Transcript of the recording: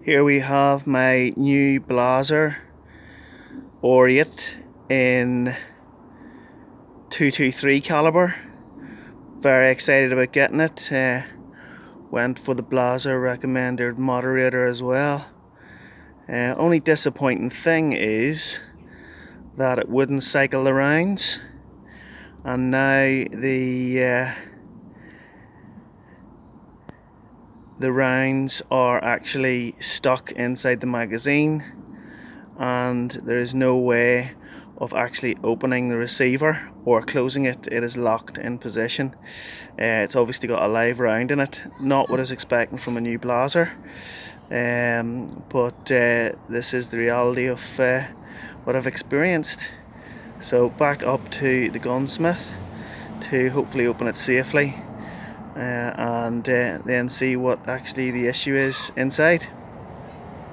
Here we have my new Blaser R8 in 223 caliber. Very excited about getting it. Went for the Blaser recommended moderator as well. Only disappointing thing is that it wouldn't cycle the rounds, and now the rounds are actually stuck inside the magazine, and there is no way of actually opening the receiver or closing it. It is locked in position. It's obviously got a live round in it, not what I was expecting from a new Blaser, but this is the reality of what I've experienced. So back up to the gunsmith to hopefully open it safely, and then see what actually the issue is inside.